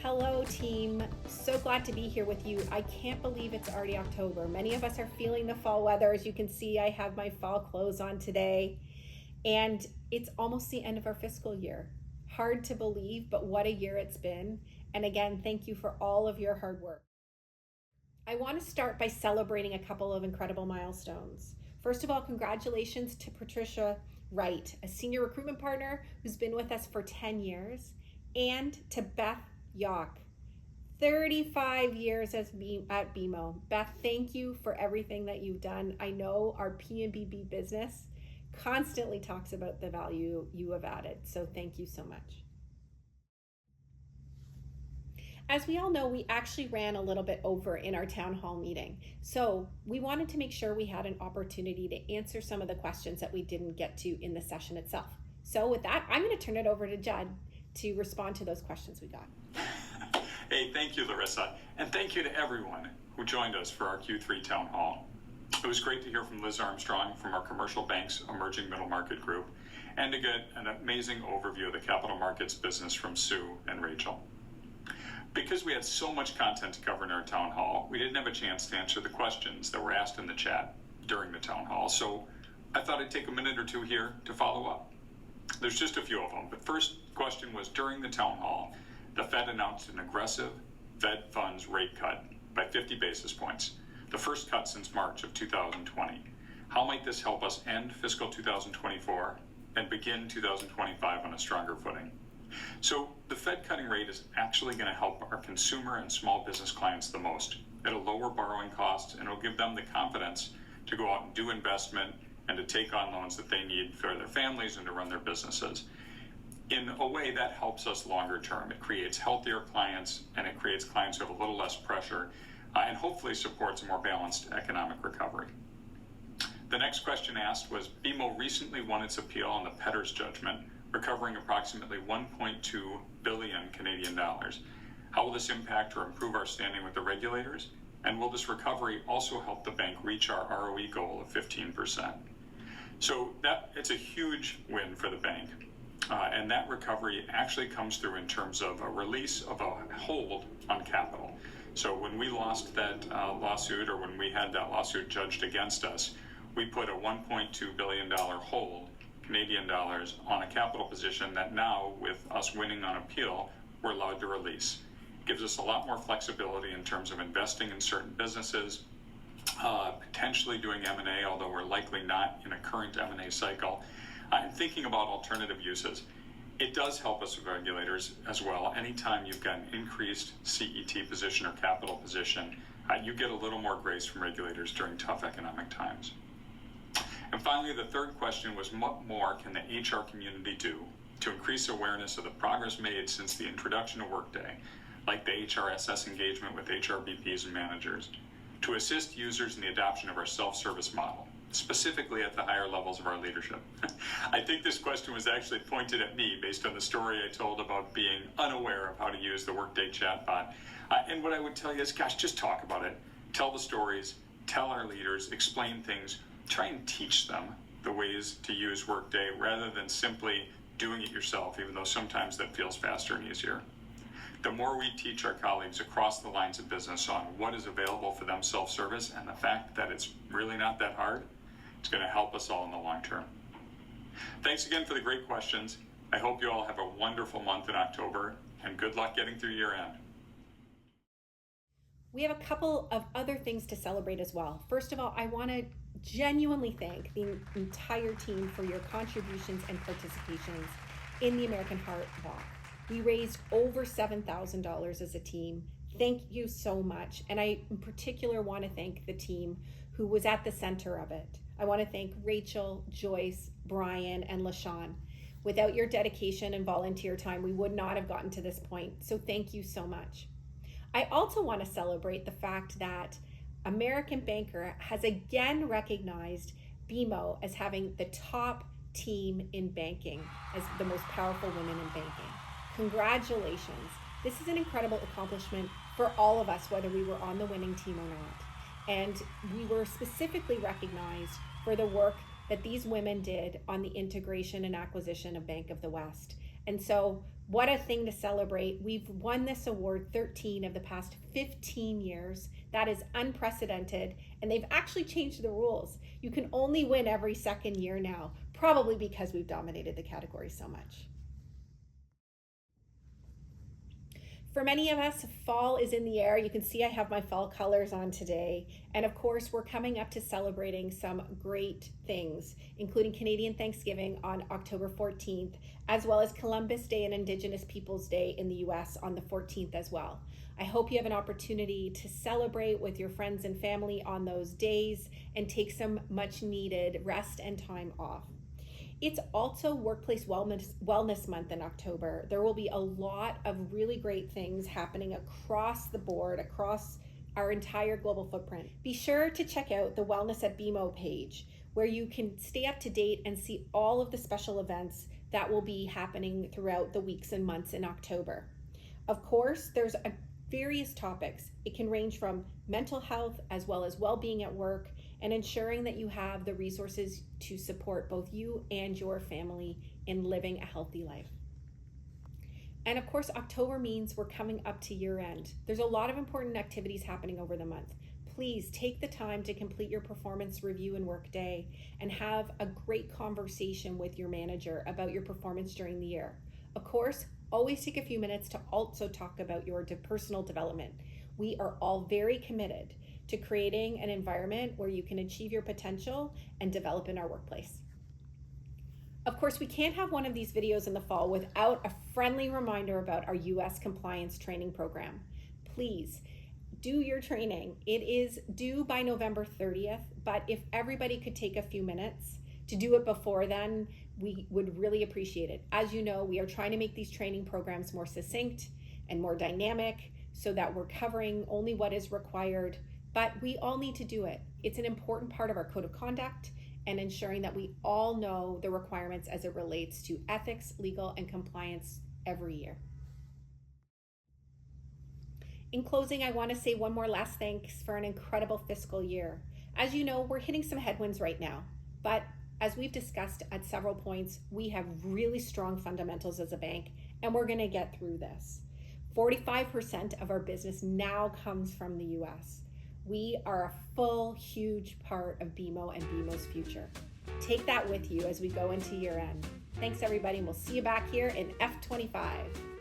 Hello team, so glad to be here with you. I can't believe it's already October. Many of us are feeling the fall weather. As you can see, I have my fall clothes on today, and it's almost the end of our fiscal year. Hard to believe, but what a year it's been. And again, thank you for all of your hard work. I want to start by celebrating a couple of incredible milestones. First of all, congratulations to Patricia Wright, a senior recruitment partner who's been with us for 10 years, and to Beth Yock, 35 years at BMO. Beth, thank you for everything that you've done. I know our P&BB business constantly talks about the value you have added, so thank you so much. As we all know, we actually ran a little bit over in our town hall meeting. So we wanted to make sure we had an opportunity to answer some of the questions that we didn't get to in the session itself. So with that, I'm going to turn it over to Judd to respond to those questions we got. Hey, thank you, Larissa. And thank you to everyone who joined us for our Q3 town hall. It was great to hear from Liz Armstrong from our Commercial Bank's Emerging Middle Market Group, and to get an amazing overview of the capital markets business from Sue and Rachel. Because we had so much content to cover in our town hall, we didn't have a chance to answer the questions that were asked in the chat during the town hall, so I thought I'd take a minute or two here to follow up. There's just a few of them, but first question was, during the town hall, the Fed announced an aggressive Fed funds rate cut by 50 basis points, the first cut since March of 2020. How might this help us end fiscal 2024 and begin 2025 on a stronger footing? So the Fed cutting rate is actually going to help our consumer and small business clients the most. It'll lower borrowing costs, and it'll give them the confidence to go out and do investment and to take on loans that they need for their families and to run their businesses. In a way, that helps us longer term. It creates healthier clients, and it creates clients who have a little less pressure, and hopefully supports a more balanced economic recovery. The next question asked was, BMO recently won its appeal on the Petters judgment, recovering approximately 1.2 billion Canadian dollars. How will this impact or improve our standing with the regulators? And will this recovery also help the bank reach our ROE goal of 15%? So it's a huge win for the bank. And that recovery actually comes through in terms of a release of a hold on capital. So when we lost that lawsuit, or when we had that lawsuit judged against us, we put a $1.2 billion hold, Canadian dollars, on a capital position that now, with us winning on appeal, we're allowed to release. It gives us a lot more flexibility in terms of investing in certain businesses, potentially doing M&A, although we're likely not in a current M&A cycle, and thinking about alternative uses. It does help us with regulators as well. Anytime you've got an increased CET position or capital position, you get a little more grace from regulators during tough economic times. And finally, the third question was, what more can the HR community do to increase awareness of the progress made since the introduction of Workday, like the HRSS engagement with HRBPs and managers, to assist users in the adoption of our self-service model, specifically at the higher levels of our leadership? I think this question was actually pointed at me based on the story I told about being unaware of how to use the Workday chatbot. And what I would tell you is, gosh, just talk about it. Tell the stories, tell our leaders, explain things, try and teach them the ways to use Workday rather than simply doing it yourself, even though sometimes that feels faster and easier. The more we teach our colleagues across the lines of business on what is available for them self-service and the fact that it's really not that hard, it's going to help us all in the long term. Thanks again for the great questions. I hope you all have a wonderful month in October, and good luck getting through year end. We have a couple of other things to celebrate as well. First of all, I want to genuinely thank the entire team for your contributions and participations in the American Heart Walk. We raised over $7,000 as a team. Thank you so much. And I in particular want to thank the team who was at the center of it. I want to thank Rachel, Joyce, Brian, and LaShawn. Without your dedication and volunteer time, we would not have gotten to this point. So thank you so much. I also want to celebrate the fact that American Banker has again recognized BMO as having the top team in banking, as the most powerful women in banking. Congratulations. This is an incredible accomplishment for all of us, whether we were on the winning team or not. And we were specifically recognized for the work that these women did on the integration and acquisition of Bank of the West. And so What a thing to celebrate. We've won this award 13 of the past 15 years. That is unprecedented, and they've actually changed the rules. You can only win every second year now, probably because we've dominated the category so much. For many of us, fall is in the air. You can see I have my fall colors on today. And of course, we're coming up to celebrating some great things, including Canadian Thanksgiving on October 14th, as well as Columbus Day and Indigenous Peoples Day in the US on the 14th as well. I hope you have an opportunity to celebrate with your friends and family on those days and take some much needed rest and time off. It's also Workplace Wellness Month in October. There will be a lot of really great things happening across the board, across our entire global footprint. Be sure to check out the Wellness at BMO page, where you can stay up to date and see all of the special events that will be happening throughout the weeks and months in October. Of course, there's various topics. It can range from mental health as well as well-being at work, and ensuring that you have the resources to support both you and your family in living a healthy life. And of course, October means we're coming up to year end. There's a lot of important activities happening over the month. Please take the time to complete your performance review and work day and have a great conversation with your manager about your performance during the year. Of course, always take a few minutes to also talk about your personal development. We are all very committed to creating an environment where you can achieve your potential and develop in our workplace. Of course, we can't have one of these videos in the fall without a friendly reminder about our US compliance training program. Please do your training. It is due by November 30th, but if everybody could take a few minutes to do it before then, we would really appreciate it. As you know, we are trying to make these training programs more succinct and more dynamic so that we're covering only what is required, but we all need to do it. It's an important part of our code of conduct and ensuring that we all know the requirements as it relates to ethics, legal, and compliance every year. In closing, I want to say one more last thanks for an incredible fiscal year. As you know, we're hitting some headwinds right now, but as we've discussed at several points, we have really strong fundamentals as a bank, and we're going to get through this. 45% of our business now comes from the US. We are a full, huge part of BMO and BMO's future. Take that with you as we go into year end. Thanks everybody, and we'll see you back here in F25.